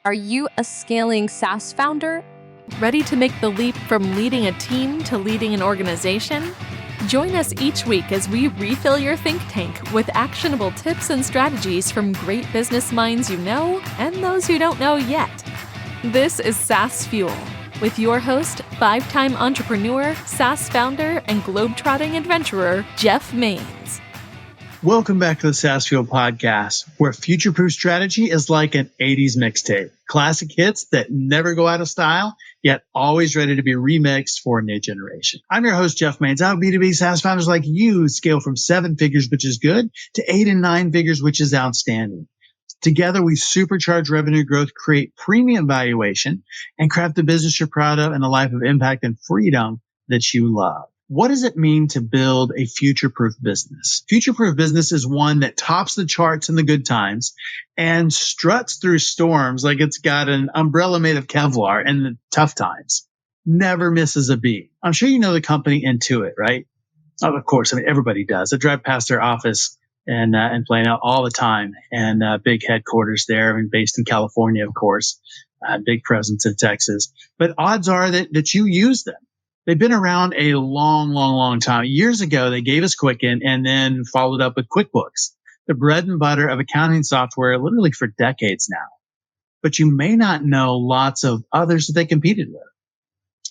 Are you a scaling SaaS founder? Ready to make the leap from leading a team to leading an organization? Join us each week as we refill your think tank with actionable tips and strategies from great business minds you know and those you don't know yet. This is SaaS Fuel with your host, 5-time entrepreneur, SaaS founder, and globetrotting adventurer, Jeff Maines. Welcome back to the SaaS Fuel podcast, where future-proof strategy is like an 80s mixtape. Classic hits that never go out of style, yet always ready to be remixed for a new generation. I'm your host, Jeff Maines. I help B2B SaaS founders like you scale from 7 figures, which is good, to 8 and 9 figures, which is outstanding. Together, we supercharge revenue growth, create premium valuation, and craft the business you're proud of and a life of impact and freedom that you love. What does it mean to build a future-proof business? Future-proof business is one that tops the charts in the good times and struts through storms like it's got an umbrella made of Kevlar in the tough times. Never misses a beat. I'm sure you know the company Intuit, right? Oh, of course. I mean, everybody does. I drive past their office and Plano all the time, and big headquarters there, and based in California, of course, big presence in Texas. But odds are that you use them. They've been around a long time. Years ago, they gave us Quicken and then followed up with QuickBooks, the bread and butter of accounting software, literally for decades now. But you may not know lots of others that they competed with.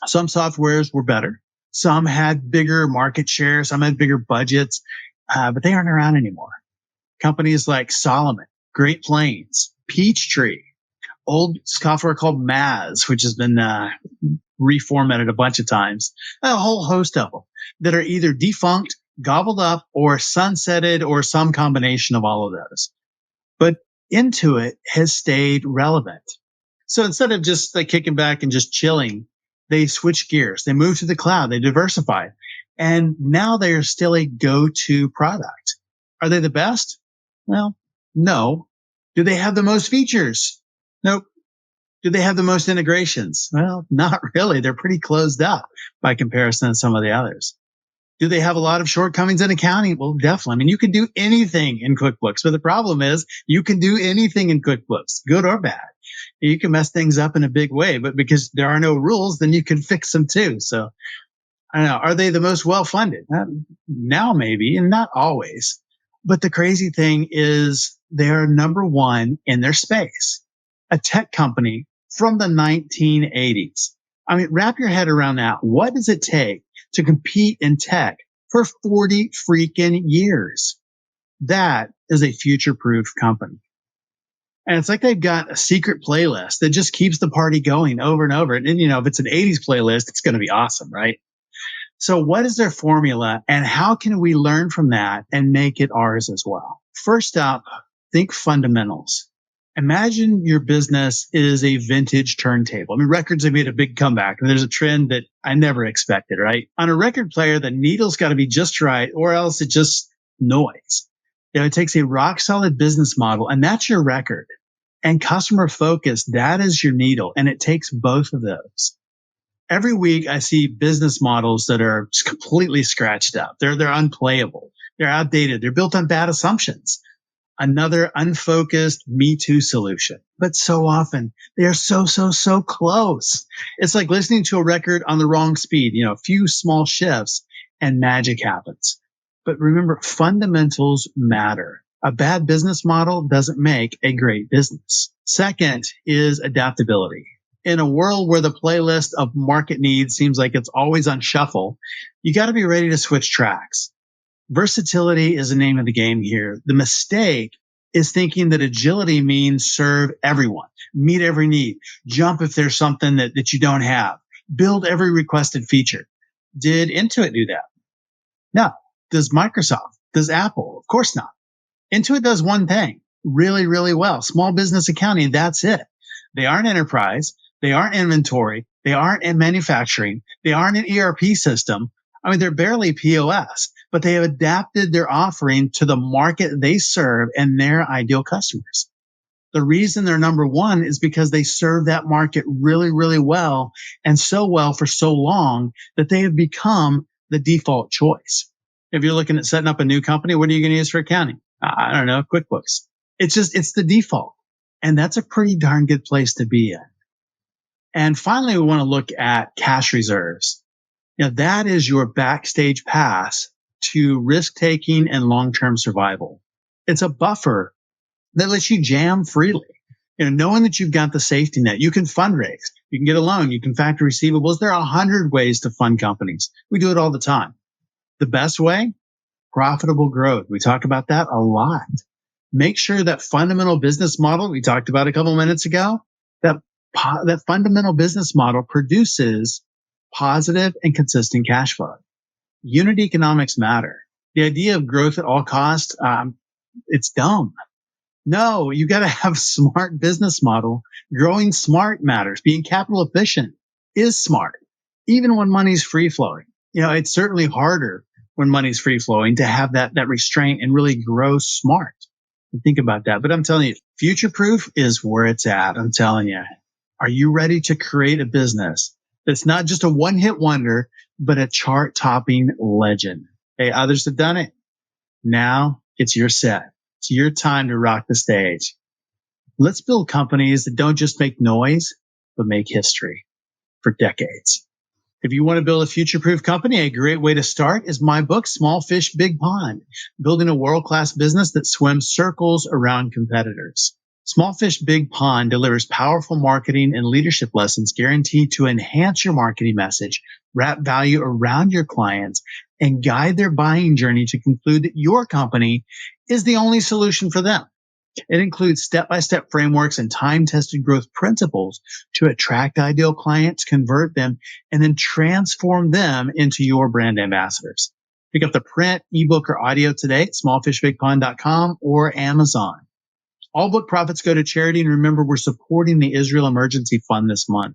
Some softwares were better. Some had bigger market share. Some had bigger budgets, but they aren't around anymore. Companies like Solomon, Great Plains, Peachtree, old software called Maz, which has been reformatted a bunch of times, a whole host of them that are either defunct, gobbled up, or sunsetted, or some combination of all of those. But Intuit has stayed relevant. So instead of just like kicking back and just chilling, they switched gears. They moved to the cloud. They diversified. And now they are still a go-to product. Are they the best? Well, no. Do they have the most features? Nope. Do they have the most integrations? Well, not really. They're pretty closed up by comparison to some of the others. Do they have a lot of shortcomings in accounting? Well, definitely. I mean, you can do anything in QuickBooks, but the problem is you can do anything in QuickBooks, good or bad. You can mess things up in a big way, but because there are no rules, then you can fix them too. So I don't know. Are they the most well-funded? Now maybe, and not always. But the crazy thing is they are number one in their space, a tech company from the 1980s. I mean, wrap your head around that. What does it take to compete in tech for 40 freaking years? That is a future-proof company. And it's like they've got a secret playlist that just keeps the party going over and over. And, you know, if it's an 80s playlist, it's going to be awesome, right? So what is their formula, and how can we learn from that and make it ours as well? First up, think fundamentals. Imagine your business is a vintage turntable. I mean, records have made a big comeback, and there's a trend that I never expected, right? On a record player, the needle's got to be just right, or else it's just noise. You know, it takes a rock solid business model, and that's your record. And customer focus, that is your needle, and it takes both of those. Every week, I see business models that are just completely scratched up. They're unplayable. They're outdated. They're built on bad assumptions. Another unfocused Me Too solution. But so often they are so close. It's like listening to a record on the wrong speed, you know, a few small shifts and magic happens. But remember, fundamentals matter. A bad business model doesn't make a great business. Second is adaptability. In a world where the playlist of market needs seems like it's always on shuffle, you got to be ready to switch tracks. Versatility is the name of the game here. The mistake is thinking that agility means serve everyone, meet every need, jump if there's something that you don't have, build every requested feature. Did Intuit do that? No. Does Microsoft? Does Apple? Of course not. Intuit does one thing really well. Small business accounting, that's it. They aren't enterprise. They aren't inventory. They aren't in manufacturing. They aren't an ERP system. I mean, they're barely POS, but they have adapted their offering to the market they serve and their ideal customers. The reason they're number one is because they serve that market really well, and so well for so long that they have become the default choice. If you're looking at setting up a new company, what are you going to use for accounting? I don't know, QuickBooks. It's the default. And that's a pretty darn good place to be in. And finally, we want to look at cash reserves. That is your backstage pass to risk taking and long-term survival. It's a buffer that lets you jam freely. Knowing that you've got the safety net, you can fundraise, you can get a loan, you can factor receivables. There are 100 ways to fund companies. We do it all the time. The best way, profitable growth. We talk about that a lot. Make sure that fundamental business model we talked about a couple minutes ago, that fundamental business model produces positive and consistent cash flow. Unit economics matter. The idea of growth at all costs, it's dumb. No, you got to have a smart business model. Growing smart matters. Being capital efficient is smart, even when money's free flowing. It's certainly harder when money's free flowing to have that restraint and really grow smart. Think about that. But I'm telling you, future proof is where it's at. I'm telling you. Are you ready to create a business that's not just a one-hit wonder, but a chart-topping legend? Hey, others have done it. Now it's your set. It's your time to rock the stage. Let's build companies that don't just make noise, but make history for decades. If you want to build a future-proof company, a great way to start is my book, Small Fish, Big Pond, Building a World-Class Business That Swims Circles Around Competitors. Small Fish, Big Pond delivers powerful marketing and leadership lessons guaranteed to enhance your marketing message, wrap value around your clients, and guide their buying journey to conclude that your company is the only solution for them. It includes step-by-step frameworks and time-tested growth principles to attract ideal clients, convert them, and then transform them into your brand ambassadors. Pick up the print, ebook, or audio today at smallfishbigpond.com or Amazon. All book profits go to charity, and remember, we're supporting the Israel Emergency Fund this month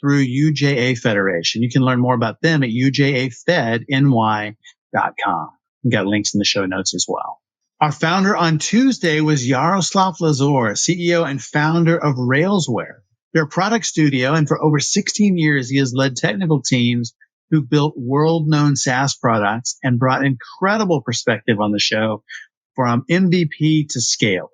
through UJA Federation. You can learn more about them at ujafedny.com. We've got links in the show notes as well. Our founder on Tuesday was Yaroslav Lazor, CEO and founder of Railsware. They're a product studio, and for over 16 years, he has led technical teams who built world-known SaaS products and brought incredible perspective on the show from MVP to scale.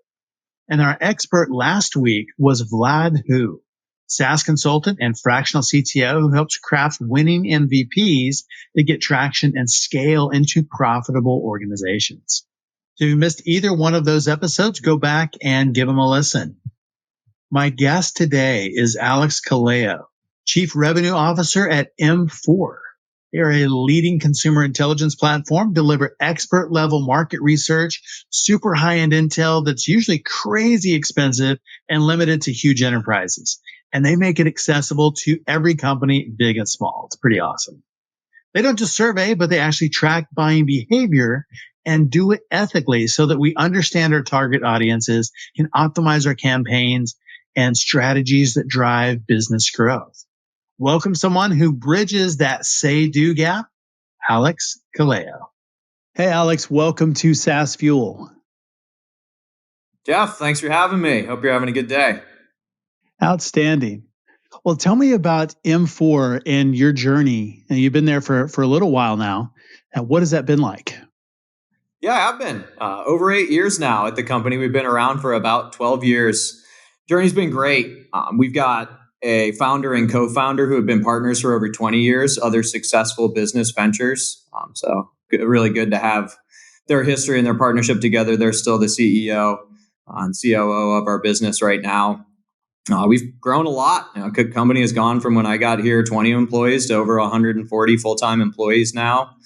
And our expert last week was Vlad Hu, SaaS consultant and fractional CTO who helps craft winning MVPs that get traction and scale into profitable organizations. So if you missed either one of those episodes, go back and give them a listen. My guest today is Alex Colao, Chief Revenue Officer at MFour. They are a leading consumer intelligence platform, deliver expert-level market research, super high-end intel that's usually crazy expensive and limited to huge enterprises. And they make it accessible to every company, big and small. It's pretty awesome. They don't just survey, but they actually track buying behavior and do it ethically so that we understand our target audiences, can optimize our campaigns and strategies that drive business growth. Welcome someone who bridges that say-do gap, Alex Colao. Hey, Alex, welcome to SaaS Fuel. Jeff, thanks for having me. Hope you're having a good day. Outstanding. Well, tell me about MFour and your journey. Now, you've been there for a little while now. And what has that been like? Yeah, I've been over 8 years now at the company. We've been around for about 12 years. Journey's been great. We've got a founder and co-founder who have been partners for over 20 years, other successful business ventures. So really good to have their history and their partnership together. They're still the CEO and COO of our business right now. We've grown a lot. The company has gone from when I got here, 20 employees to over 140 full-time employees now.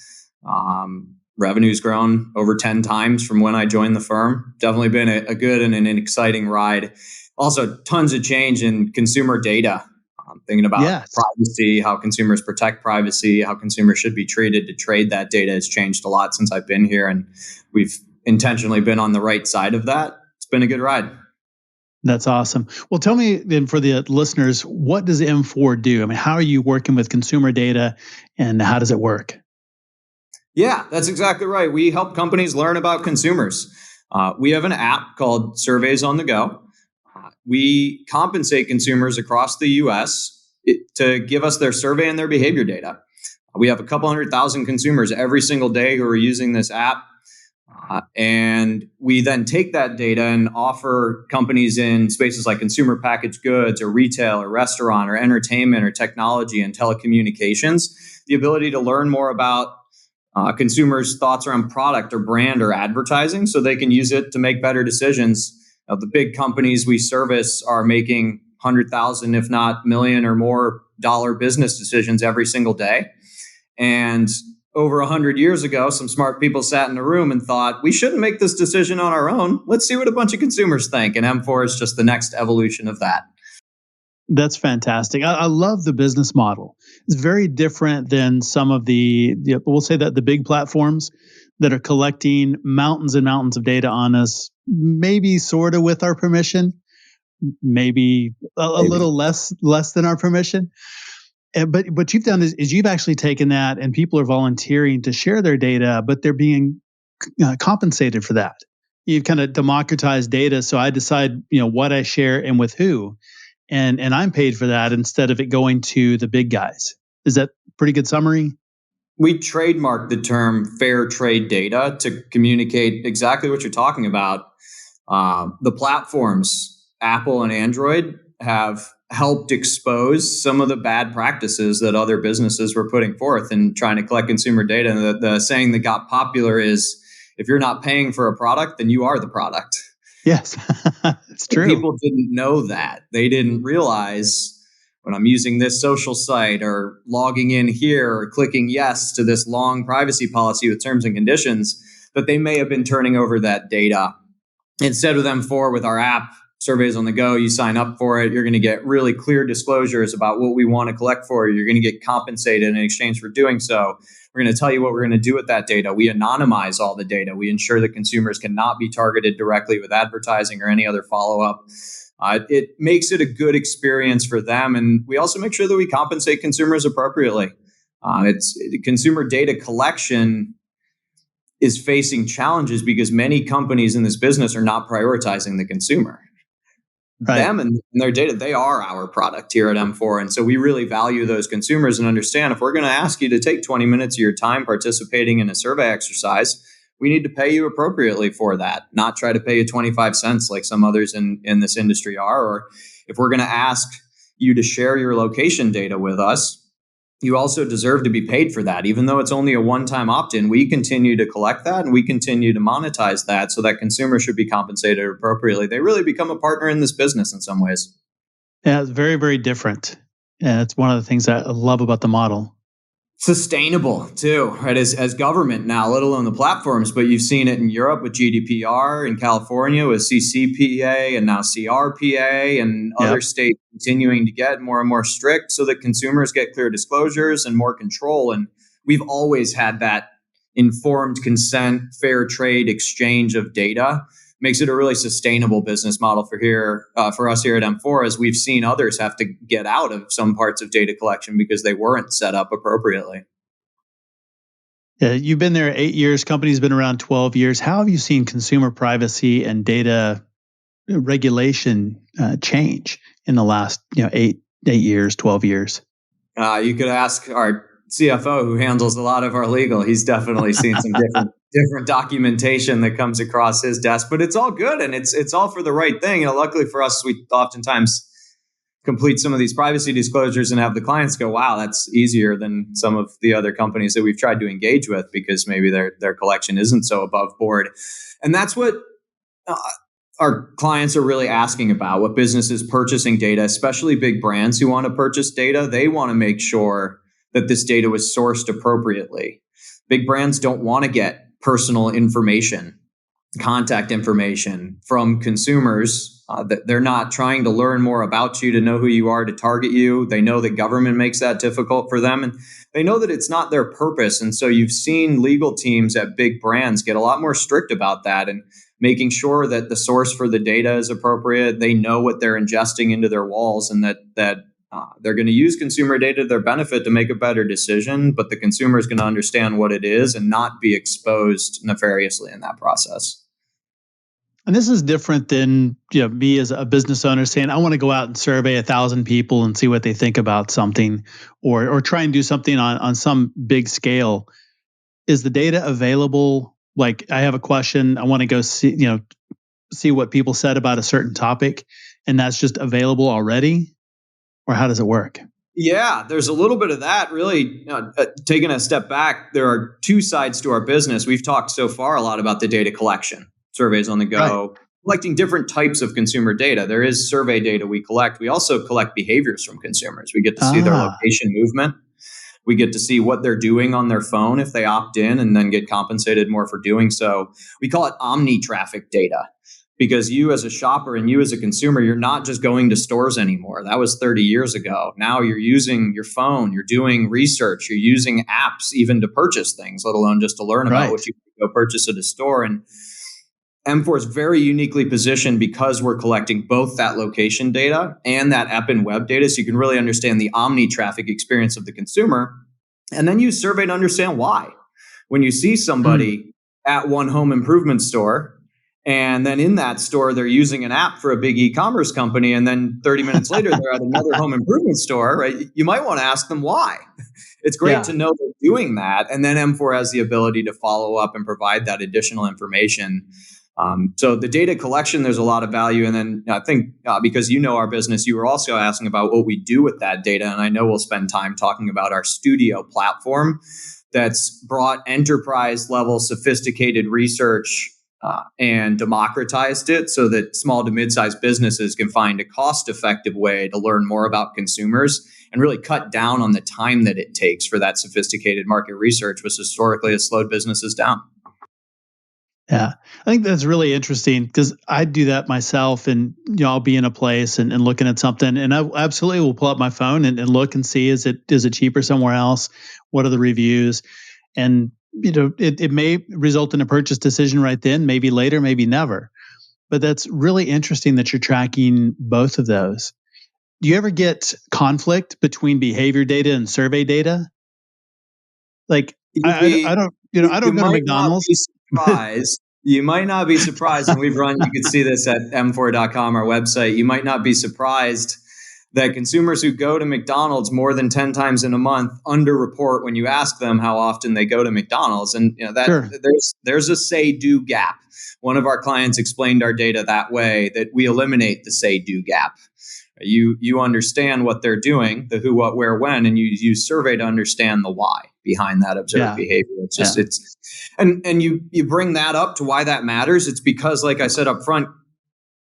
Revenue's grown over 10 times from when I joined the firm. Definitely been a good and an exciting ride. Also, tons of change in consumer data. Thinking about privacy, how consumers protect privacy, how consumers should be treated to trade that data has changed a lot since I've been here. And we've intentionally been on the right side of that. It's been a good ride. That's awesome. Well, tell me then, for the listeners, what does MFour do? I mean, how are you working with consumer data and how does it work? Yeah, that's exactly right. We help companies learn about consumers. We have an app called Surveys on the Go. We compensate consumers across the U.S. to give us their survey and their behavior data. We have a couple 100,000 consumers every single day who are using this app. And we then take that data and offer companies in spaces like consumer packaged goods or retail or restaurant or entertainment or technology and telecommunications the ability to learn more about consumers' thoughts around product or brand or advertising so they can use it to make better decisions. The big companies we service are making 100,000, if not million or more dollar business decisions every single day. And over 100 years ago, some smart people sat in a room and thought, we shouldn't make this decision on our own. Let's see what a bunch of consumers think. And MFour is just the next evolution of that. That's fantastic. I love the business model. It's very different than some of we'll say that the big platforms that are collecting mountains and mountains of data on us, maybe sort of with our permission, maybe a little less than our permission. But what you've done is you've actually taken that and people are volunteering to share their data, but they're being compensated for that. You've kind of democratized data. So I decide, what I share and with who, and I'm paid for that instead of it going to the big guys. Is that a pretty good summary? We trademarked the term fair trade data to communicate exactly what you're talking about. The platforms, Apple and Android, have helped expose some of the bad practices that other businesses were putting forth in trying to collect consumer data. And the saying that got popular is, if you're not paying for a product, then you are the product. Yes, it's true. People didn't know that. They didn't realize when I'm using this social site or logging in here or clicking yes to this long privacy policy with terms and conditions, that they may have been turning over that data. Instead with MFour, with our app, Surveys on the Go, you sign up for it, you're going to get really clear disclosures about what we want to collect for you. You're going to get compensated in exchange for doing so. We're going to tell you what we're going to do with that data. We anonymize all the data. We ensure that consumers cannot be targeted directly with advertising or any other follow-up. It makes it a good experience for them. And we also make sure that we compensate consumers appropriately. Consumer data collection is facing challenges because many companies in this business are not prioritizing the consumer. Right. Them and their data, they are our product here at MFour. And so we really value those consumers and understand if we're going to ask you to take 20 minutes of your time participating in a survey exercise, we need to pay you appropriately for that, not try to pay you 25 cents like some others in this industry are. Or if we're going to ask you to share your location data with us, you also deserve to be paid for that. Even though it's only a one-time opt-in, we continue to collect that and we continue to monetize that so that consumers should be compensated appropriately. They really become a partner in this business in some ways. Yeah, it's very, very different. And it's one of the things I love about the model. Sustainable too, right? As government now, let alone the platforms, but you've seen it in Europe with GDPR, in California with CCPA, and now CRPA, and other states continuing to get more and more strict so that consumers get clear disclosures and more control. And we've always had that informed consent, fair trade exchange of data. Makes it a really sustainable business model for us here at MFour, as we've seen others have to get out of some parts of data collection because they weren't set up appropriately. Yeah, you've been there 8 years. Company's been around 12 years. How have you seen consumer privacy and data regulation change in the last 8 years, 12 years? You could ask our CFO, who handles a lot of our legal. He's definitely seen some different documentation that comes across his desk, but it's all good and it's all for the right thing. Luckily for us, we oftentimes complete some of these privacy disclosures and have the clients go, wow, that's easier than some of the other companies that we've tried to engage with because maybe their collection isn't so above board. And that's what our clients are really asking about, what businesses purchasing data, especially big brands who want to purchase data, they want to make sure that this data was sourced appropriately. Big brands don't want to get personal information, contact information from consumers. They're not trying to learn more about you to know who you are, to target you. They know that government makes that difficult for them, and they know that it's not their purpose. And so you've seen legal teams at big brands get a lot more strict about that and making sure that the source for the data is appropriate. They know what they're ingesting into their walls, and that they're going to use consumer data to their benefit to make a better decision, but the consumer is going to understand what it is and not be exposed nefariously in that process. And this is different than me as a business owner saying, I want to go out and survey 1,000 people and see what they think about something, or try and do something on some big scale. Is the data available Like I have a question, I want to go see what people said about a certain topic, and that's just available already? Or how does it work? Yeah, there's a little bit of that. Really, taking a step back, there are two sides to our business. We've talked so far a lot about the data collection, surveys on the go, Right. collecting different types of consumer data. There is survey data we collect. We also collect behaviors from consumers. We get to see their Ah, location movement. We get to see what they're doing on their phone if they opt in and then get compensated more for doing so. We call it omni traffic data because you as a shopper and you as a consumer, you're not just going to stores anymore. That was 30 years ago. Now you're using your phone, you're doing research, you're using apps even to purchase things, let alone just to learn about right. what you can go purchase at a store. And MFour is very uniquely positioned because we're collecting both that location data and that app and web data. So you can really understand the omni traffic experience of the consumer and then use survey to understand why. When you see somebody at one home improvement store and then in that store, they're using an app for a big e-commerce company. And then 30 minutes later, they're at another home improvement store, right? You might want to ask them why. It's great Yeah. to know they're doing that. And then MFour has the ability to follow up and provide that additional information. So the data collection, there's a lot of value. And then I think because you know our business, you were also asking about what we do with that data. And I know we'll spend time talking about our studio platform that's brought enterprise level sophisticated research and democratized it so that small to mid-sized businesses can find a cost-effective way to learn more about consumers and really cut down on the time that it takes for that sophisticated market research, which historically has slowed businesses down. Yeah, I think that's really interesting because I do that myself, and I'll be in a place and looking at something, and I absolutely will pull up my phone and look and see is it cheaper somewhere else? What are the reviews? And it may result in a purchase decision right then, maybe later, maybe never. But that's really interesting that you're tracking both of those. Do you ever get conflict between behavior data and survey data? Like You'd I be don't I you don't go to might not McDonald's. be surprised. You might not be surprised, and you could see this at MFour.com, our website. You might not be surprised that consumers who go to McDonald's more than 10 times in a month underreport when you ask them how often they go to McDonald's. And that Sure. there's a say-do gap. One of our clients explained our data that way, that we eliminate the say-do gap. You understand what they're doing, the who, what, where, when, and you use survey to understand the why behind that observed Yeah. behavior. It's just and you bring that up to why that matters. It's because, like I said up front,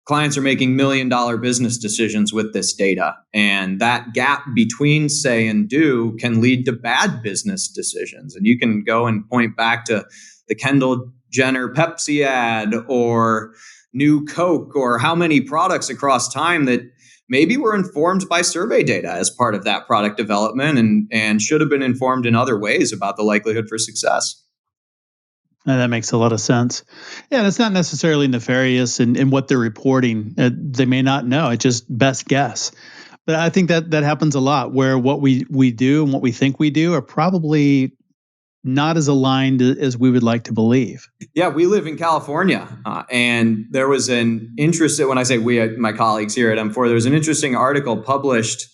clients are making $1 million business decisions with this data, and that gap between say and do can lead to bad business decisions. And you can go and point back to the Kendall Jenner Pepsi ad or new Coke or how many products across time that maybe were informed by survey data as part of that product development and should have been informed in other ways about the likelihood for success. That makes a lot of sense. Yeah, and it's not necessarily nefarious in what they're reporting. They may not know. It's just best guess. But I think that happens a lot where what we do and what we think we do are probably not as aligned as we would like to believe. Yeah, we live in California, and there was an interest. When I say we, my colleagues here at MFour, there was an interesting article published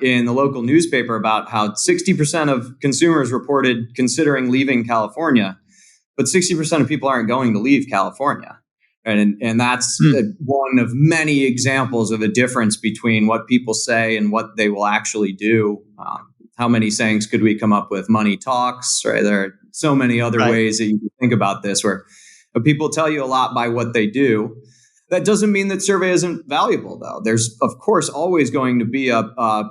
in the local newspaper about how 60% of consumers reported considering leaving California, but 60% of people aren't going to leave California. And that's one of many examples of a difference between what people say and what they will actually do. How many sayings could we come up with? Money talks, right? There are so many other ways that you can think about this where people tell you a lot by what they do. That doesn't mean that survey isn't valuable, though. There's, of course, always going to be a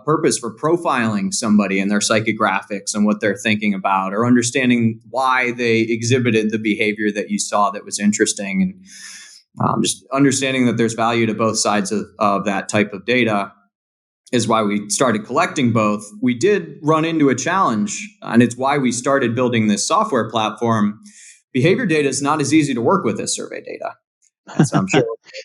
purpose for profiling somebody and their psychographics and what they're thinking about, or understanding why they exhibited the behavior that you saw that was interesting. And just understanding that there's value to both sides of that type of data is why we started collecting both. We did run into a challenge, and it's why we started building this software platform. Behavior data is not as easy to work with as survey data. And so I'm sure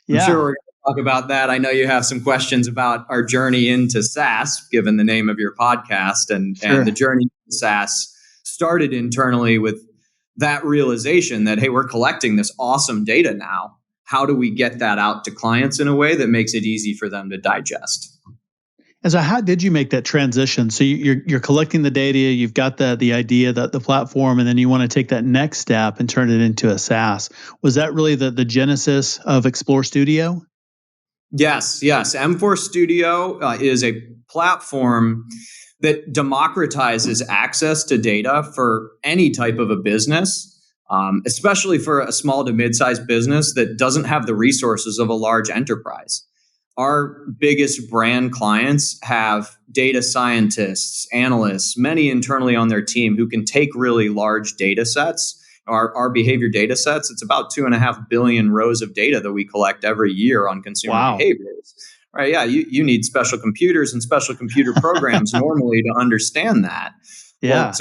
we're going to talk about that. I know you have some questions about our journey into SaaS, given the name of your podcast, and the journey to SaaS started internally with that realization that, hey, we're collecting this awesome data now. How do we get that out to clients in a way that makes it easy for them to digest? And so how did you make that transition? So you're collecting the data, you've got the idea, the platform, and then you want to take that next step and turn it into a SaaS. Was that really the genesis of Explore Studio? Yes. MFour Studio is a platform that democratizes access to data for any type of a business, especially for a small to mid-sized business that doesn't have the resources of a large enterprise. Our biggest brand clients have data scientists, analysts, many internally on their team who can take really large data sets. Our behavior data sets, it's about 2.5 billion rows of data that we collect every year on consumer behaviors. Right? Yeah, you need special computers and special computer programs normally to understand that. Yeah.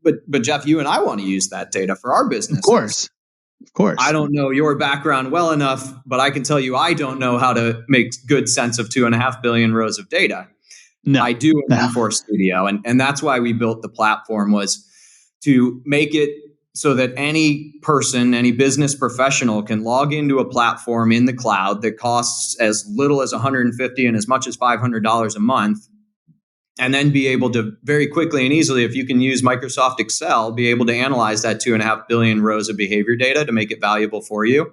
Well, but Jeff, you and I want to use that data for our businesses. Of course. I don't know your background well enough, but I can tell you I don't know how to make good sense of 2.5 billion rows of data. No. I do in MFour Studio. And that's why we built the platform, was to make it so that any person, any business professional can log into a platform in the cloud that costs as little as $150 and as much as $500 a month, and then be able to very quickly and easily, if you can use Microsoft Excel, be able to analyze that 2.5 billion rows of behavior data to make it valuable for you.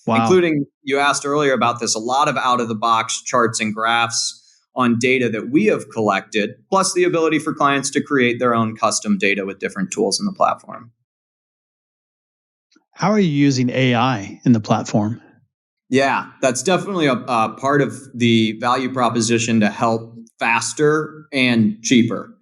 Wow. Including, you asked earlier about this, a lot of out-of-the-box charts and graphs on data that we have collected, plus the ability for clients to create their own custom data with different tools in the platform. How are you using AI in the platform? Yeah, that's definitely a part of the value proposition to help faster and cheaper.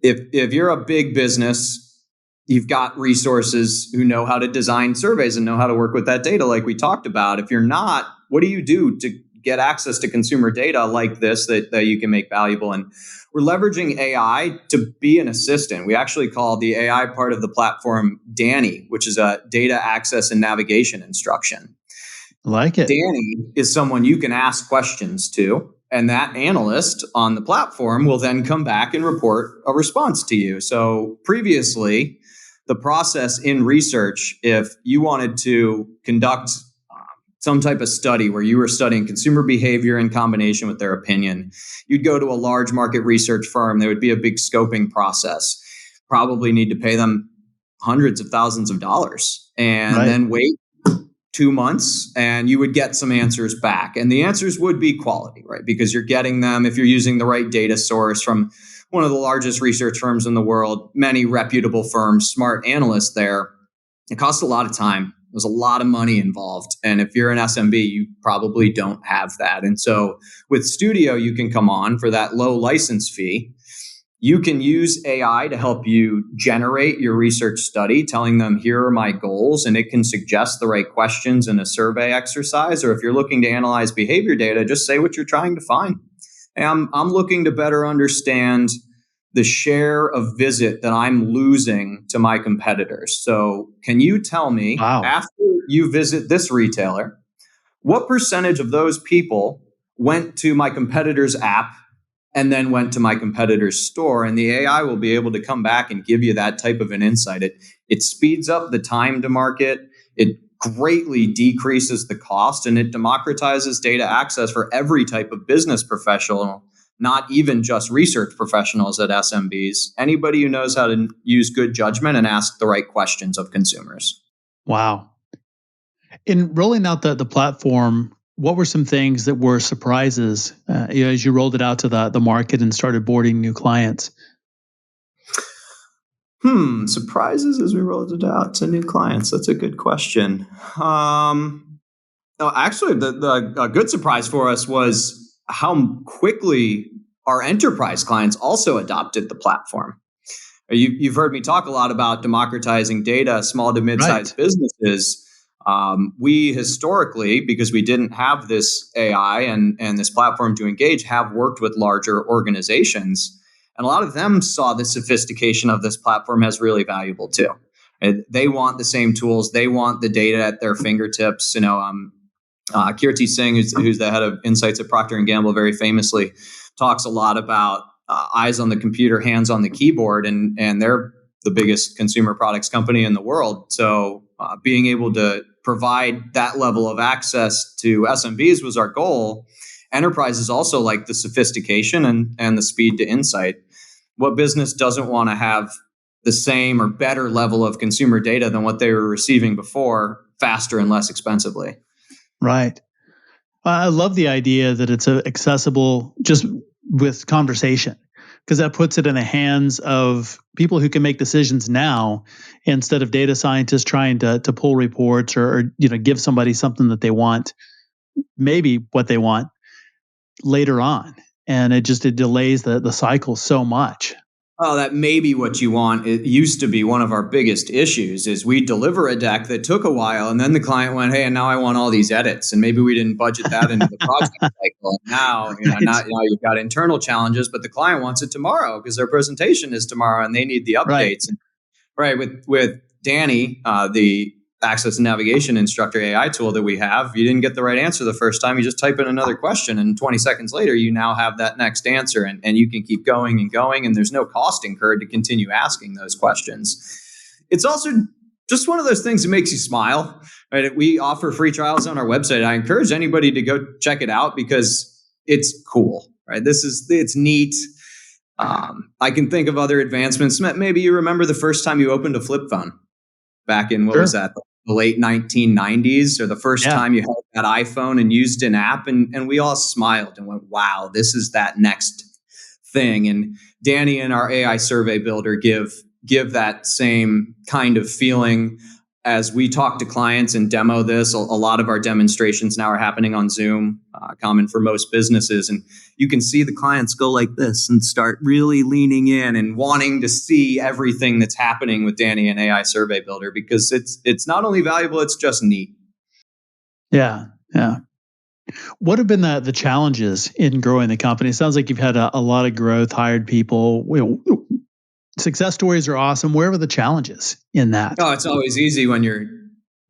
If you're a big business, you've got resources who know how to design surveys and know how to work with that data like we talked about. If you're not, what do you do to get access to consumer data like this that you can make valuable? And we're leveraging AI to be an assistant. We actually call the AI part of the platform Danny, which is a data access and navigation instruction. Like it. Danny is someone you can ask questions to, and that analyst on the platform will then come back and report a response to you. So previously, the process in research, if you wanted to conduct some type of study where you were studying consumer behavior in combination with their opinion, you'd go to a large market research firm. There would be a big scoping process. Probably need to pay them hundreds of thousands of dollars, and then wait 2 months and you would get some answers back. And the answers would be quality, right? Because you're getting them if you're using the right data source from one of the largest research firms in the world, many reputable firms, smart analysts there. It costs a lot of time. There's a lot of money involved. And if you're an SMB, you probably don't have that. And so with Studio, you can come on for that low license fee. You can use AI to help you generate your research study, telling them, here are my goals, and it can suggest the right questions in a survey exercise. Or if you're looking to analyze behavior data, just say what you're trying to find. And I'm looking to better understand the share of visit that I'm losing to my competitors. So can you tell me, after you visit this retailer, what percentage of those people went to my competitor's app and then went to my competitor's store? And the AI will be able to come back and give you that type of an insight. It speeds up the time to market. It greatly decreases the cost, and it democratizes data access for every type of business professional, not even just research professionals at SMBs. Anybody who knows how to use good judgment and ask the right questions of consumers. Wow. In rolling out the platform, what were some things that were surprises as you rolled it out to the market and started boarding new clients? Surprises as we rolled it out to new clients. That's a good question. Actually, the good surprise for us was how quickly our enterprise clients also adopted the platform. You've heard me talk a lot about democratizing data, small to mid-sized businesses. We historically, because we didn't have this AI and this platform to engage, have worked with larger organizations. And a lot of them saw the sophistication of this platform as really valuable too. And they want the same tools. They want the data at their fingertips. Kirti Singh, who's the head of insights at Procter & Gamble, very famously talks a lot about eyes on the computer, hands on the keyboard, and they're the biggest consumer products company in the world. So being able to provide that level of access to SMBs was our goal. enterprises also like the sophistication and the speed to insight. What business doesn't want to have the same or better level of consumer data than what they were receiving before, faster and less expensively? Right. I love the idea that it's accessible just with conversation, because that puts it in the hands of people who can make decisions now instead of data scientists trying to pull reports or give somebody something that they want, maybe what they want later on. And it delays the cycle so much. Oh, that may be what you want. It used to be one of our biggest issues is we deliver a deck that took a while and then the client went, hey, and now I want all these edits. And maybe we didn't budget that into the project cycle. And now, now you've got internal challenges, but the client wants it tomorrow because their presentation is tomorrow and they need the updates. Right. With Danny, the access and navigation instructor AI tool that we have, you didn't get the right answer the first time. You just type in another question and 20 seconds later, you now have that next answer and you can keep going and going. And there's no cost incurred to continue asking those questions. It's also just one of those things that makes you smile. Right? We offer free trials on our website. I encourage anybody to go check it out because it's cool. Right? It's neat. I can think of other advancements. Maybe you remember the first time you opened a flip phone back in, what was that? The late 1990s, or the first time you held that iPhone and used an app, and we all smiled and went, wow, this is that next thing. And Danny and our AI survey builder give that same kind of feeling as we talk to clients and demo this. A lot of our demonstrations now are happening on Zoom, common for most businesses. And you can see the clients go like this and start really leaning in and wanting to see everything that's happening with Danny and AI Survey Builder, because it's not only valuable, it's just neat. Yeah. What have been the challenges in growing the company? It sounds like you've had a lot of growth, hired people. Success stories are awesome. Where were the challenges in that? Oh, it's always easy when you're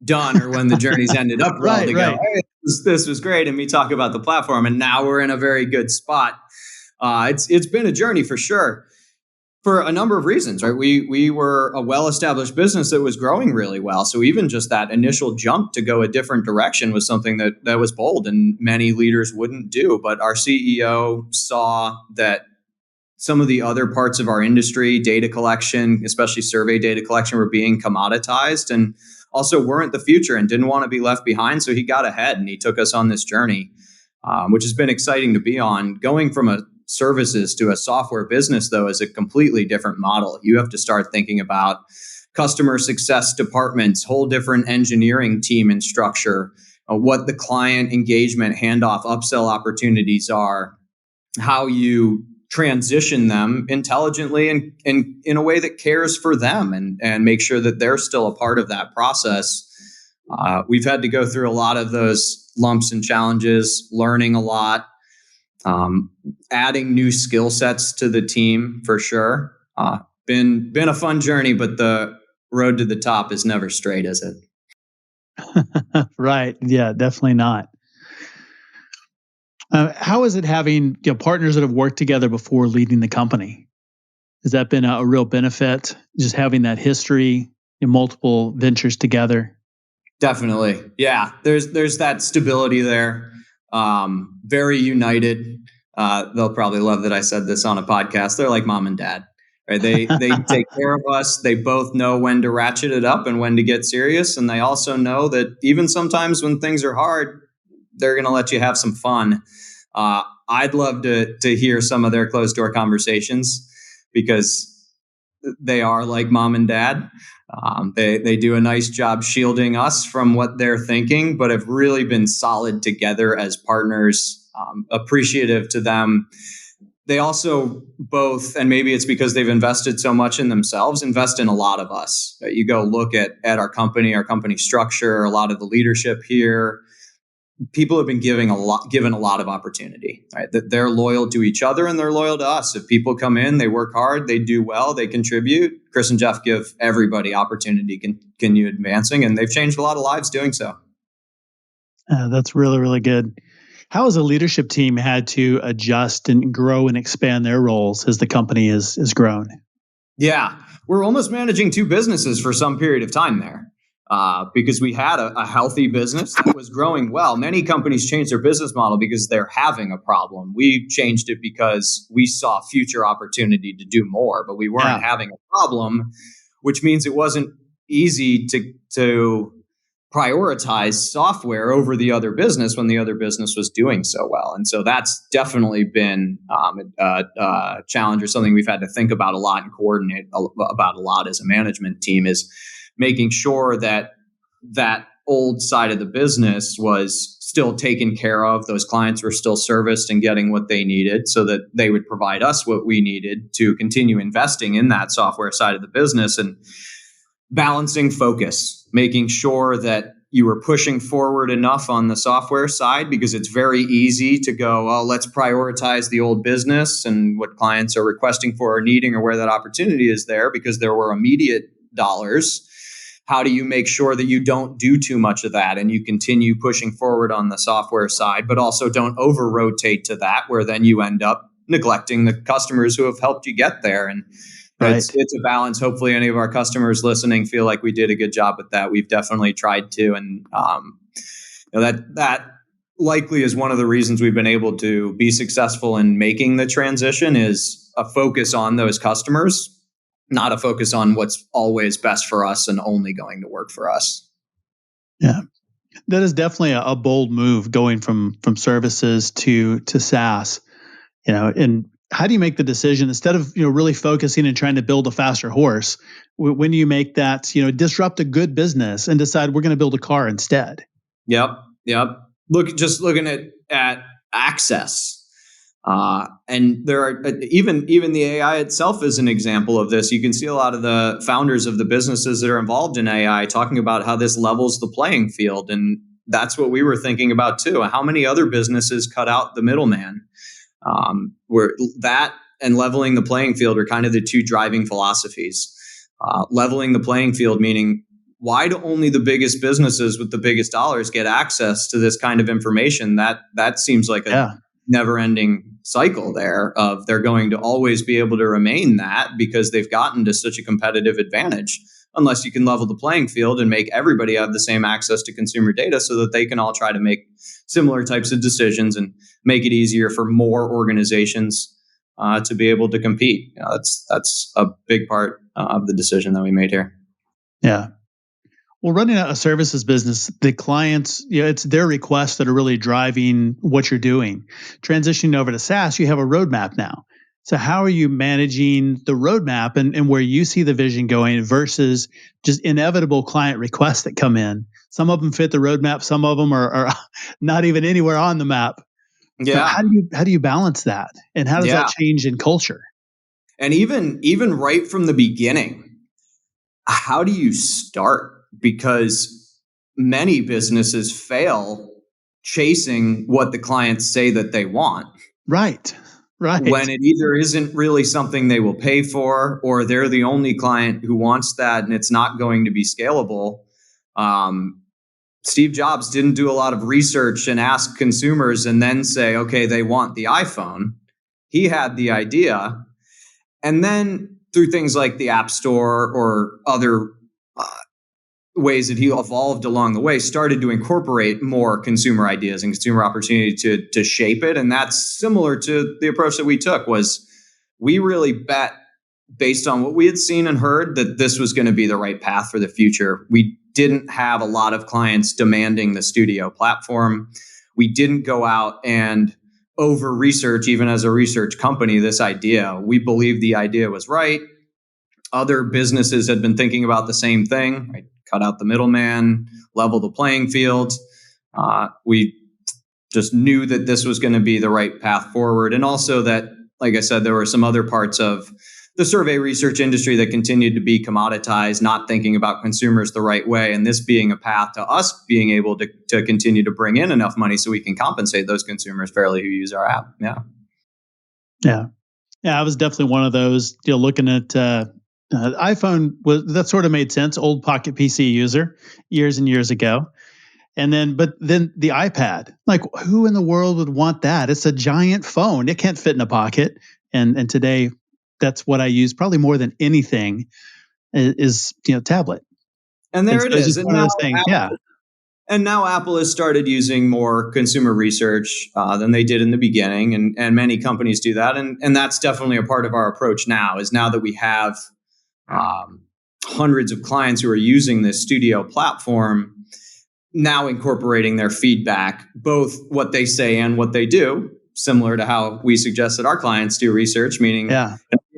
done or when the journey's ended up well to go, hey, this was great. And we talk about the platform and now we're in a very good spot. It's been a journey for sure for a number of reasons, right? We were a well-established business that was growing really well. So even just that initial jump to go a different direction was something that was bold and many leaders wouldn't do. But our CEO saw that some of the other parts of our industry, data collection, especially survey data collection, were being commoditized and also weren't the future and didn't want to be left behind. So he got ahead and he took us on this journey, which has been exciting to be on. Going from a services to a software business, though, is a completely different model. You have to start thinking about customer success departments, whole different engineering team and structure, what the client engagement, handoff, upsell opportunities are, how you transition them intelligently and in a way that cares for them and make sure that they're still a part of that process. We've had to go through a lot of those lumps and challenges, learning a lot, adding new skill sets to the team for sure. Been a fun journey, but the road to the top is never straight, is it? Right. Yeah, definitely not. How is it having partners that have worked together before leading the company? Has that been a real benefit, just having that history in multiple ventures together? Definitely. Yeah, there's that stability there. Very united. They'll probably love that I said this on a podcast. They're like mom and dad. Right? They take care of us. They both know when to ratchet it up and when to get serious. And they also know that even sometimes when things are hard, they're going to let you have some fun. I'd love to hear some of their closed door conversations because they are like mom and dad. They do a nice job shielding us from what they're thinking, but have really been solid together as partners, appreciative to them. They also both, and maybe it's because they've invested so much in themselves, invest in a lot of us. You go look at our company structure, a lot of the leadership here. People have been given a lot of opportunity, right? That they're loyal to each other and they're loyal to us. If people come in, they work hard, they do well, they contribute. Chris and Jeff give everybody opportunity to continue advancing, and they've changed a lot of lives doing so. That's really, really good. How has the leadership team had to adjust and grow and expand their roles as the company has grown? Yeah, we're almost managing two businesses for some period of time there. because we had a healthy business that was growing well. Many companies change their business model because they're having a problem. We changed it because we saw future opportunity to do more, but we weren't having a problem, which means it wasn't easy to prioritize software over the other business when the other business was doing so well. And so that's definitely been a challenge, or something we've had to think about a lot and coordinate about a lot as a management team, is making sure that that old side of the business was still taken care of. Those clients were still serviced and getting what they needed, so that they would provide us what we needed to continue investing in that software side of the business, and balancing focus, making sure that you were pushing forward enough on the software side, because it's very easy to go, oh, let's prioritize the old business and what clients are requesting for or needing, or where that opportunity is there, because there were immediate dollars. How do you make sure that you don't do too much of that and you continue pushing forward on the software side, but also don't over rotate to that, where then you end up neglecting the customers who have helped you get there? And Right. it's a balance. Hopefully any of our customers listening feel like we did a good job with that. We've definitely tried to. And that likely is one of the reasons we've been able to be successful in making the transition, is a focus on those customers, not a focus on what's always best for us and only going to work for us. Yeah. That is definitely a bold move, going from services to SaaS. And how do you make the decision, instead of really focusing and trying to build a faster horse? When do you make that disrupt a good business and decide we're going to build a car instead? Yep. Looking at access, and there are even the AI itself is an example of this. You can see a lot of the founders of the businesses that are involved in AI talking about how this levels the playing field, and that's what we were thinking about too. How many other businesses cut out the middleman? Where that and leveling the playing field are kind of the two driving philosophies. Leveling the playing field meaning, why do only the biggest businesses with the biggest dollars get access to this kind of information? That seems like a never-ending cycle there, of they're going to always be able to remain that because they've gotten to such a competitive advantage. Unless you can level the playing field and make everybody have the same access to consumer data, so that they can all try to make similar types of decisions and make it easier for more organizations to be able to compete. That's a big part of the decision that we made here. Yeah. Well, running a services business, the clients, it's their requests that are really driving what you're doing. Transitioning over to SaaS, you have a roadmap now. So how are you managing the roadmap and where you see the vision going versus just inevitable client requests that come in? Some of them fit the roadmap. Some of them are not even anywhere on the map. Yeah. So how do you balance that? And how does that change in culture? And even right from the beginning, how do you start? Because many businesses fail chasing what the clients say that they want. Right. When it either isn't really something they will pay for, or they're the only client who wants that and it's not going to be scalable. Steve Jobs didn't do a lot of research and ask consumers and then say, okay, they want the iPhone. He had the idea. And then through things like the App Store or other ways that he evolved along the way, started to incorporate more consumer ideas and consumer opportunity to shape it. And that's similar to the approach that we took. Was we really bet, based on what we had seen and heard, that this was going to be the right path for the future. We didn't have a lot of clients demanding the studio platform. We didn't go out and over research, even as a research company, this idea. We believed the idea was right. Other businesses had been thinking about the same thing, right? Cut out the middleman, level the playing field. We just knew that this was going to be the right path forward. And also that, like I said, there were some other parts of the survey research industry that continued to be commoditized, not thinking about consumers the right way. And this being a path to us being able to continue to bring in enough money so we can compensate those consumers fairly who use our app. Yeah. I was definitely one of those, looking at iPhone that sort of made sense. Old Pocket PC user years and years ago. But then the iPad, like who in the world would want that? It's a giant phone. It can't fit in a pocket. And today that's what I use probably more than anything is tablet. And And there so it it's is. just one of those things. Yeah. And now Apple has started using more consumer research than they did in the beginning, and many companies do that, and that's definitely a part of our approach now. Is now that we have hundreds of clients who are using this studio platform, now incorporating their feedback, both what they say and what they do, similar to how we suggest that our clients do research, meaning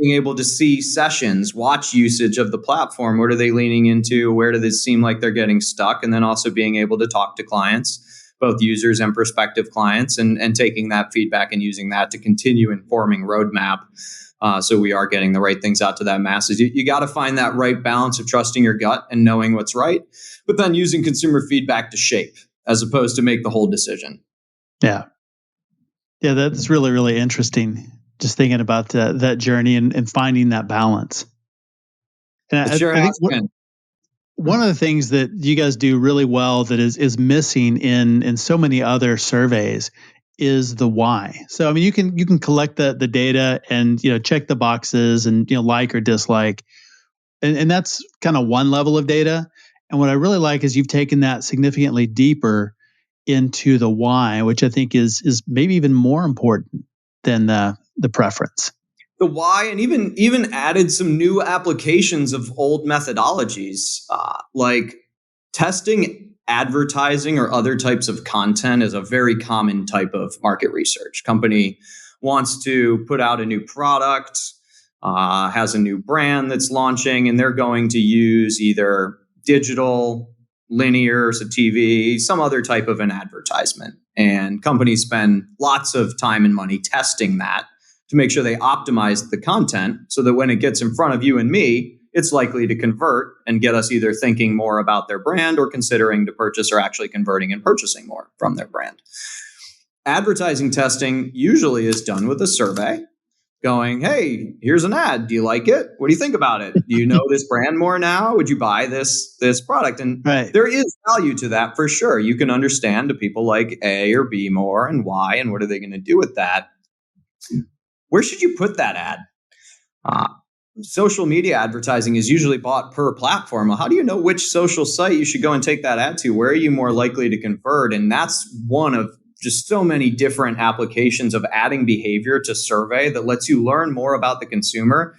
being able to see sessions, watch usage of the platform. What are they leaning into? Where do they seem like they're getting stuck? And then also being able to talk to clients, both users and prospective clients, and taking that feedback and using that to continue informing roadmap. So we are getting the right things out to that masses. You got to find that right balance of trusting your gut and knowing what's right, but then using consumer feedback to shape as opposed to make the whole decision. Yeah. Yeah, that's really, really interesting. Just thinking about that journey and finding that balance. And I think one of the things that you guys do really well that is missing in so many other surveys is the why. So I mean, you can collect the data and check the boxes and like or dislike, and that's kind of one level of data. And what I really like is you've taken that significantly deeper into the why, which I think is maybe even more important than the preference. The why, and even added some new applications of old methodologies, like testing advertising or other types of content is a very common type of market research. Company wants to put out a new product, has a new brand that's launching, and they're going to use either digital, linear, so TV, some other type of an advertisement. And companies spend lots of time and money testing that to make sure they optimize the content so that when it gets in front of you and me, it's likely to convert and get us either thinking more about their brand or considering to purchase or actually converting and purchasing more from their brand. Advertising testing usually is done with a survey going, hey, here's an ad. Do you like it? What do you think about it? Do you know this brand more now? Would you buy this product? And there is value to that for sure. You can understand do people like A or B more and why, and what are they going to do with that? Where should you put that ad? Social media advertising is usually bought per platform. Well, how do you know which social site you should go and take that ad to? Where are you more likely to convert? And that's one of just so many different applications of adding behavior to survey that lets you learn more about the consumer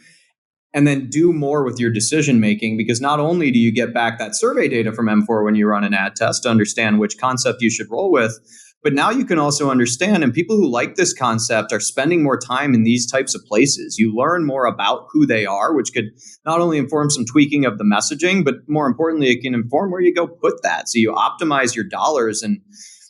and then do more with your decision making, because not only do you get back that survey data from MFour when you run an ad test to understand which concept you should roll with, but now you can also understand, and people who like this concept are spending more time in these types of places. You learn more about who they are, which could not only inform some tweaking of the messaging, but more importantly, it can inform where you go put that. So you optimize your dollars. And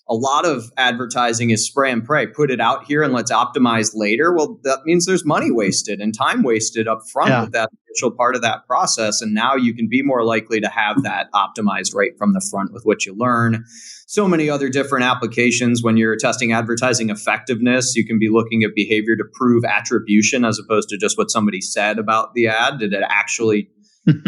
a lot of advertising is spray and pray. Put it out here and let's optimize later. Well, that means there's money wasted and time wasted up front with that initial part of that process. And now you can be more likely to have that optimized right from the front with what you learn. So many other different applications. When you're testing advertising effectiveness, you can be looking at behavior to prove attribution as opposed to just what somebody said about the ad. Did it actually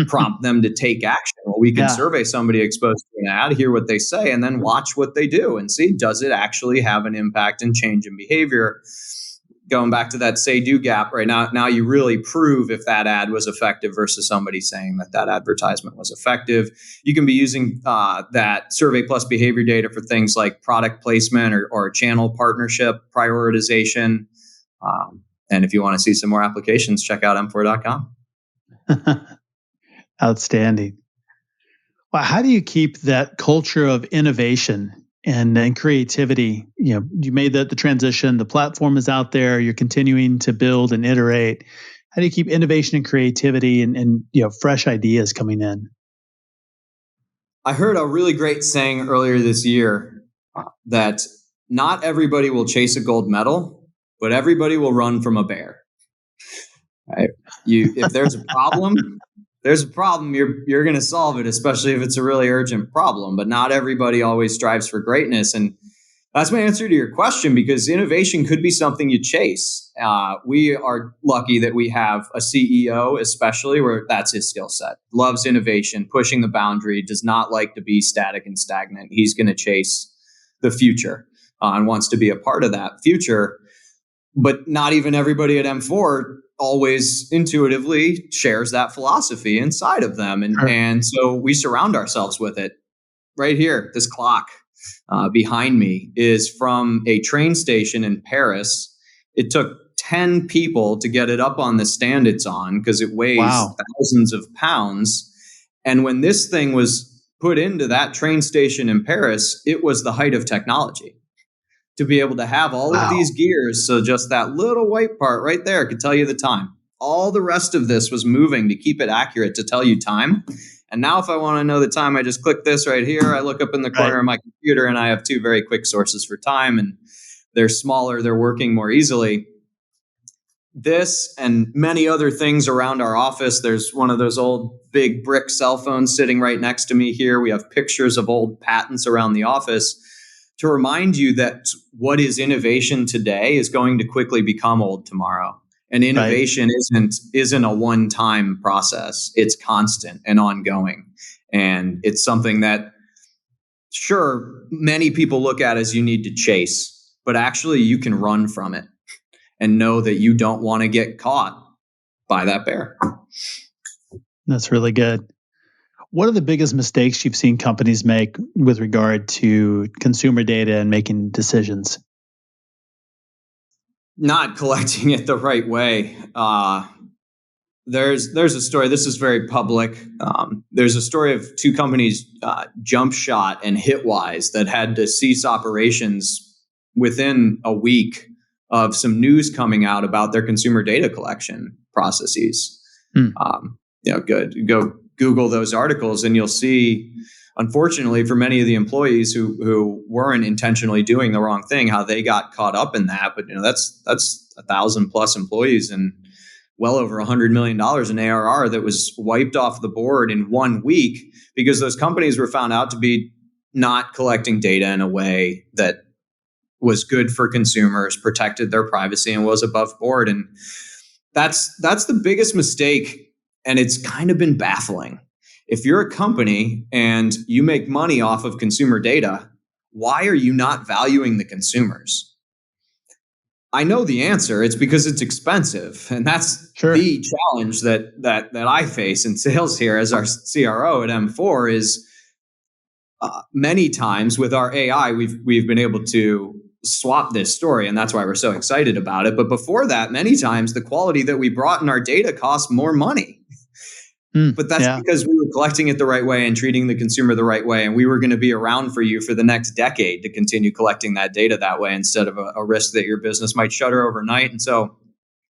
prompt them to take action? Well, we can survey somebody exposed to an ad, hear what they say, and then watch what they do and see, does it actually have an impact and change in behavior? Going back to that say-do gap right now you really prove if that ad was effective versus somebody saying that advertisement was effective. You can be using that survey plus behavior data for things like product placement or channel partnership prioritization. And if you want to see some more applications, check out MFour.com. Outstanding. Well, how do you keep that culture of innovation and creativity? You made the transition. The platform is out there. You're continuing to build and iterate. How do you keep innovation and creativity and fresh ideas coming in? I heard a really great saying earlier this year that not everybody will chase a gold medal, but everybody will run from a bear. Right? If there's a problem, there's a problem, you're going to solve it, especially if it's a really urgent problem. But not everybody always strives for greatness. And that's my answer to your question, because innovation could be something you chase. We are lucky that we have a CEO, especially, where that's his skill set. Loves innovation, pushing the boundary, does not like to be static and stagnant. He's going to chase the future and wants to be a part of that future. But not even everybody at MFour always intuitively shares that philosophy inside of them. And so we surround ourselves with it. Right here, this clock behind me is from a train station in Paris. It took 10 people to get it up on the stand it's on because it weighs thousands of pounds. And when this thing was put into that train station in Paris, it was the height of technology to be able to have all of these gears. So just that little white part right there could tell you the time. All the rest of this was moving to keep it accurate to tell you time. And now if I want to know the time, I just click this right here. I look up in the corner of my computer and I have two very quick sources for time, and they're smaller. They're working more easily. This and many other things around our office. There's one of those old big brick cell phones sitting right next to me here. We have pictures of old patents around the office to remind you that what is innovation today is going to quickly become old tomorrow. And innovation isn't a one-time process. It's constant and ongoing. And it's something that, sure, many people look at as you need to chase, but actually you can run from it and know that you don't want to get caught by that bear. That's really good. What are the biggest mistakes you've seen companies make with regard to consumer data and making decisions? Not collecting it the right way. There's a story. This is very public. There's a story of two companies, Jump Shot and Hitwise, that had to cease operations within a week of some news coming out about their consumer data collection processes. Go Google those articles and you'll see, unfortunately, for many of the employees who weren't intentionally doing the wrong thing, how they got caught up in that. But that's 1,000+ employees and well over $100 million in ARR that was wiped off the board in 1 week because those companies were found out to be not collecting data in a way that was good for consumers, protected their privacy, and was above board. And that's the biggest mistake. And it's kind of been baffling. If you're a company and you make money off of consumer data, why are you not valuing the consumers? I know the answer. It's because it's expensive. And that's the challenge that I face in sales here as our CRO at MFour is many times with our AI, we've been able to swap this story. And that's why we're so excited about it. But before that, many times the quality that we brought in our data cost more money. But that's because we were collecting it the right way and treating the consumer the right way. And we were going to be around for you for the next decade to continue collecting that data that way instead of a risk that your business might shutter overnight. And so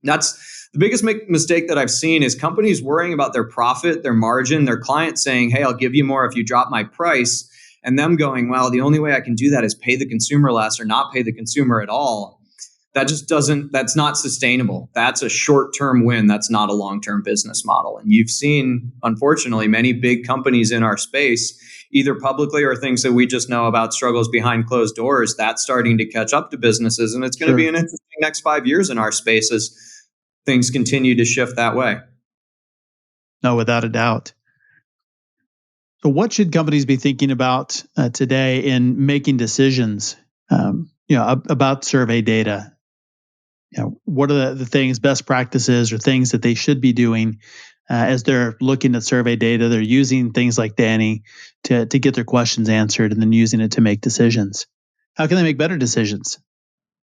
that's the biggest mistake that I've seen is companies worrying about their profit, their margin, their client saying, hey, I'll give you more if you drop my price. And them going, well, the only way I can do that is pay the consumer less or not pay the consumer at all. That's not sustainable. That's a short-term win. That's not a long-term business model. And you've seen, unfortunately, many big companies in our space, either publicly or things that we just know about struggles behind closed doors, that's starting to catch up to businesses. And it's going to be an interesting next 5 years in our space as things continue to shift that way. No, without a doubt. So what should companies be thinking about today in making decisions about survey data? What are the things, best practices or things that they should be doing as they're looking at survey data? They're using things like Danny to get their questions answered and then using it to make decisions. How can they make better decisions?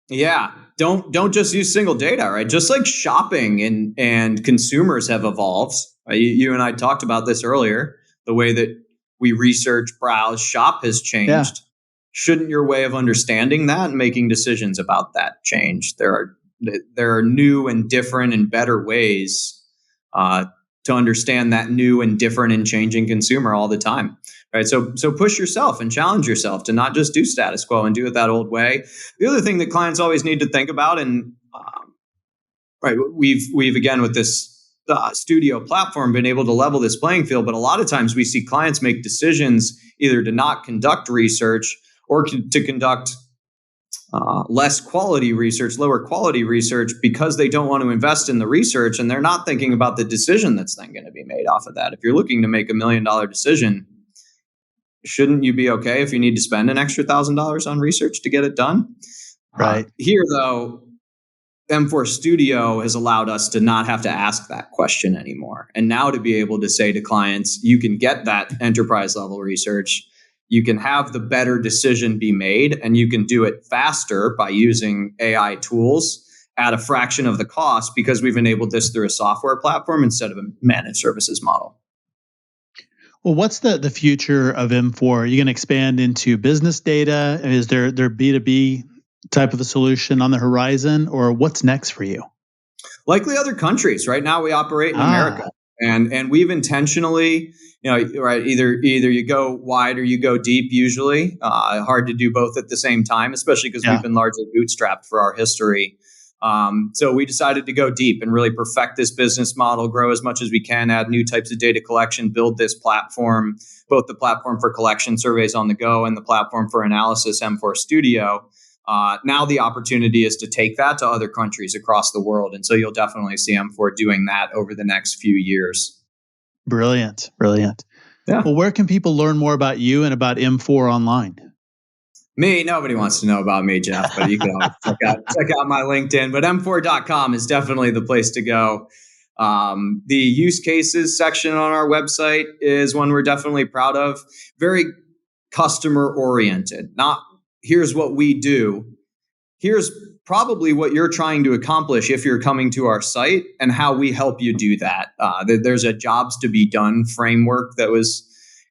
Yeah, don't just use single data, right? Just like shopping and consumers have evolved. You and I talked about this earlier. The way that we research, browse, shop has changed. Yeah. Shouldn't your way of understanding that and making decisions about that change? There are new and different and better ways to understand that new and different and changing consumer all the time, right? So push yourself and challenge yourself to not just do status quo and do it that old way. The other thing that clients always need to think about, and we've again with this studio platform been able to level this playing field, but a lot of times we see clients make decisions either to not conduct research or to conduct less quality research, lower quality research, because they don't want to invest in the research and they're not thinking about the decision that's then going to be made off of that. If you're looking to make $1 million decision, shouldn't you be okay if you need to spend an extra $1,000 on research to get it done? Right. Here, though, MFour Studio has allowed us to not have to ask that question anymore. And now to be able to say to clients, you can get that enterprise level research, you can have the better decision be made, and you can do it faster by using AI tools at a fraction of the cost because we've enabled this through a software platform instead of a managed services model. Well, what's the future of MFour? Are you going to expand into business data? Is there B2B type of a solution on the horizon, or what's next for you? Likely other countries. Right now we operate in America. And we've intentionally, right, either you go wide or you go deep usually. Hard to do both at the same time, especially because we've been largely bootstrapped for our history. So we decided to go deep and really perfect this business model, grow as much as we can, add new types of data collection, build this platform, both the platform for collection surveys on the go and the platform for analysis, MFour Studio. Now the opportunity is to take that to other countries across the world. And so you'll definitely see MFour doing that over the next few years. Brilliant. Yeah. Well, where can people learn more about you and about MFour online? Me, nobody wants to know about me, Jeff, but you can always check out my LinkedIn. But MFour.com is definitely the place to go. The use cases section on our website is one we're definitely proud of. Very customer oriented. Not here's what we do. Here's probably what you're trying to accomplish if you're coming to our site and how we help you do that. There's a jobs to be done framework that was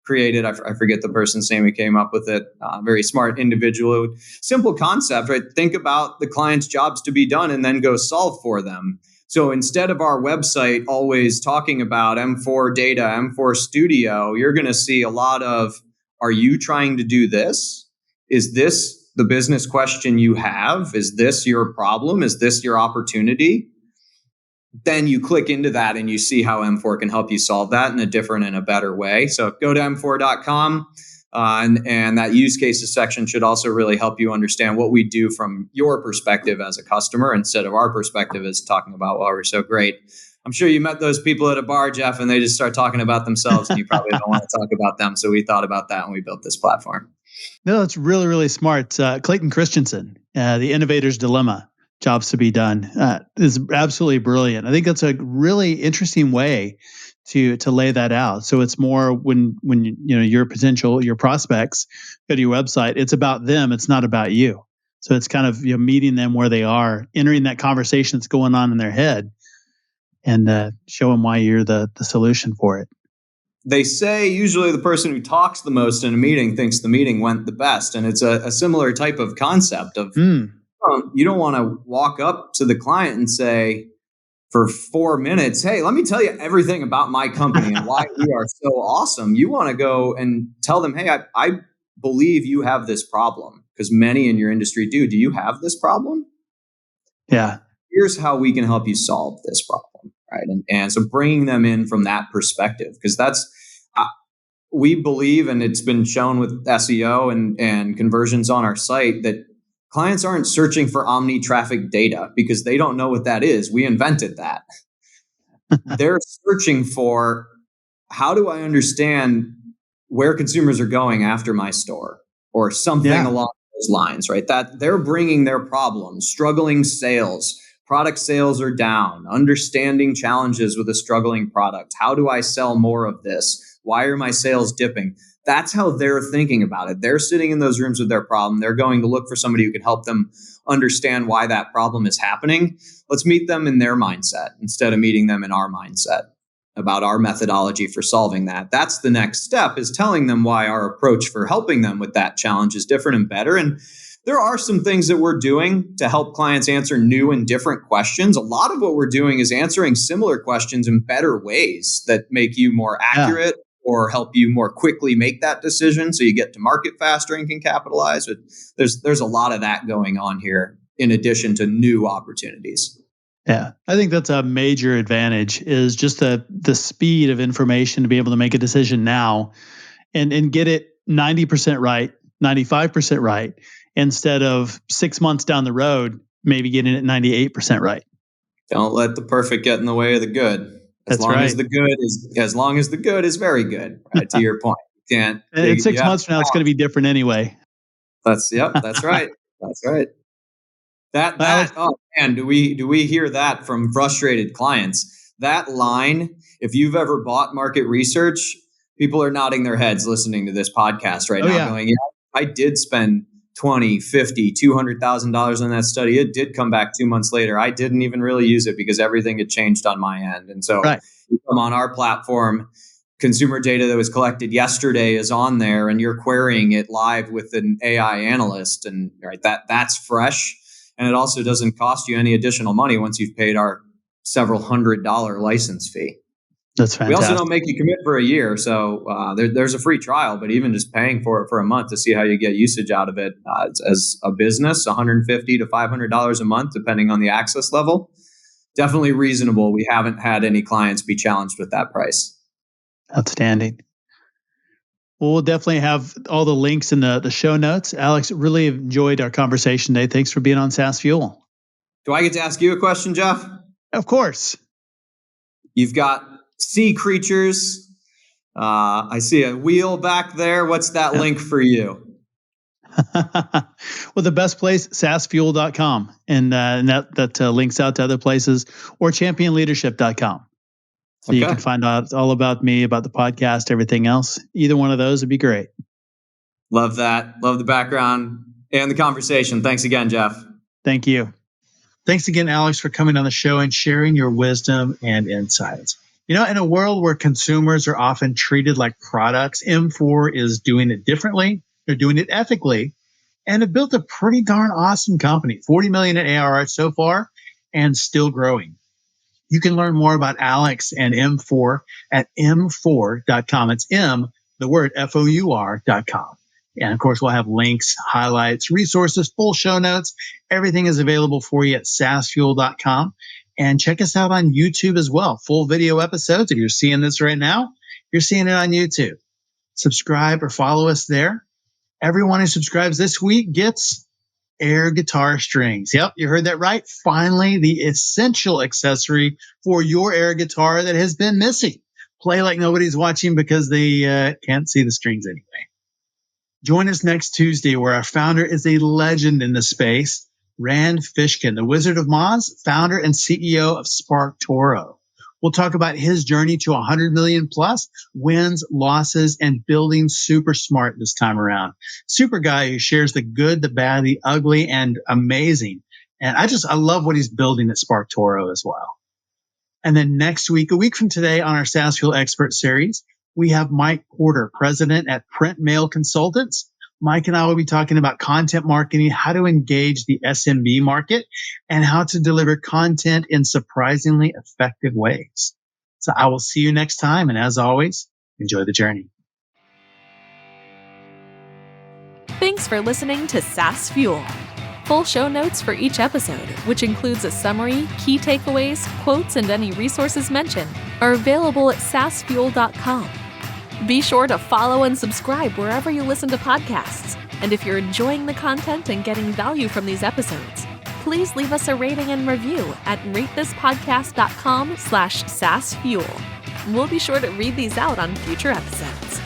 created. I forget the person's name who came up with it. Very smart individual. Simple concept, right? Think about the client's jobs to be done and then go solve for them. So instead of our website always talking about MFour data, MFour Studio, you're going to see a lot of, are you trying to do this? Is this the business question you have? Is this your problem? Is this your opportunity? Then you click into that and you see how MFour can help you solve that in a different and a better way. So go to MFour.com and that use cases section should also really help you understand what we do from your perspective as a customer instead of our perspective as talking about, well, we're so great. I'm sure you met those people at a bar, Jeff, and they just start talking about themselves and you probably don't want to talk about them. So we thought about that when we built this platform. No, that's really, really smart. Clayton Christensen, The Innovator's Dilemma, Jobs to be Done, is absolutely brilliant. I think that's a really interesting way to lay that out. So it's more when your prospects go to your website, it's about them. It's not about you. So it's kind of meeting them where they are, entering that conversation that's going on in their head, and show them why you're the solution for it. They say usually the person who talks the most in a meeting thinks the meeting went the best. And it's a similar type of concept of you don't want to walk up to the client and say for 4 minutes, hey, let me tell you everything about my company and why we are so awesome. You want to go and tell them, hey, I believe you have this problem because many in your industry do. Do you have this problem? Yeah. Here's how we can help you solve this problem. Right. And so bringing them in from that perspective, because that's, we believe, and it's been shown with SEO and conversions on our site, that clients aren't searching for omni traffic data because they don't know what that is. We invented that. They're searching for, how do I understand where consumers are going after my store or something along those lines, right? That they're bringing their problems, struggling sales, product sales are down, understanding challenges with a struggling product. How do I sell more of this? Why are my sales dipping? That's how they're thinking about it. They're sitting in those rooms with their problem. They're going to look for somebody who can help them understand why that problem is happening. Let's meet them in their mindset instead of meeting them in our mindset about our methodology for solving that. That's the next step, is telling them why our approach for helping them with that challenge is different and better. And there are some things that we're doing to help clients answer new and different questions. A lot of what we're doing is answering similar questions in better ways that make you more accurate or help you more quickly make that decision so you get to market faster and can capitalize. But there's a lot of that going on here in addition to new opportunities. Yeah, I think that's a major advantage, is just the speed of information to be able to make a decision now and get it 90% right, 95% right, instead of 6 months down the road, maybe getting it 98% right. Don't let the perfect get in the way of the good. As long as the good is very good, right? To your point. You can't. And 6 months from now, it's going to be different anyway. That's right. That's right. Oh man, do we hear that from frustrated clients? That line, if you've ever bought market research, people are nodding their heads listening to this podcast right now, going, yeah, I did spend 20, 50, $200,000 on that study. It did come back 2 months later. I didn't even really use it because everything had changed on my end. And so you come on our platform, consumer data that was collected yesterday is on there, and you're querying it live with an AI analyst, and that's fresh. And it also doesn't cost you any additional money once you've paid our several $100 license fee. That's fantastic. We also don't make you commit for a year. So there's a free trial, but even just paying for it for a month to see how you get usage out of it as a business, $150 to $500 a month, depending on the access level. Definitely reasonable. We haven't had any clients be challenged with that price. Outstanding. Well, we'll definitely have all the links in the show notes. Alex, really enjoyed our conversation today. Thanks for being on SaaS Fuel. Do I get to ask you a question, Jeff? Of course. You've got sea creatures. I see a wheel back there. What's that link for you? Well, the best place, SaaSfuel.com. And that links out to other places, or championleadership.com. So you can find out all about me, about the podcast, everything else. Either one of those would be great. Love that. Love the background and the conversation. Thanks again, Jeff. Thank you. Thanks again, Alex, for coming on the show and sharing your wisdom and insights. In a world where consumers are often treated like products, MFour is doing it differently. They're doing it ethically, and have built a pretty darn awesome company. 40 million in ARR so far, and still growing. You can learn more about Alex and MFour at MFour.com. It's M, the word FOUR.com. And of course, we'll have links, highlights, resources, full show notes. Everything is available for you at SaaSfuel.com. And check us out on YouTube as well. Full video episodes. If you're seeing this right now, you're seeing it on YouTube. Subscribe or follow us there. Everyone who subscribes this week gets air guitar strings. Yep, you heard that right. Finally, the essential accessory for your air guitar that has been missing. Play like nobody's watching because they can't see the strings anyway. Join us next Tuesday, where our founder is a legend in the space, Rand Fishkin, the Wizard of Moz, founder and CEO of SparkToro. We'll talk about his journey to 100 million plus, wins, losses, and building super smart this time around. Super guy who shares the good, the bad, the ugly, and amazing. And I love what he's building at SparkToro as well. And then next week, a week from today on our SaaS Fuel Expert Series, we have Mike Porter, president at Print Mail Consultants. Mike and I will be talking about content marketing, how to engage the SMB market, and how to deliver content in surprisingly effective ways. So I will see you next time. And as always, enjoy the journey. Thanks for listening to SaaS Fuel. Full show notes for each episode, which includes a summary, key takeaways, quotes, and any resources mentioned, are available at SaaSfuel.com. Be sure to follow and subscribe wherever you listen to podcasts. And if you're enjoying the content and getting value from these episodes, please leave us a rating and review at ratethispodcast.com/SaaSfuel. We'll be sure to read these out on future episodes.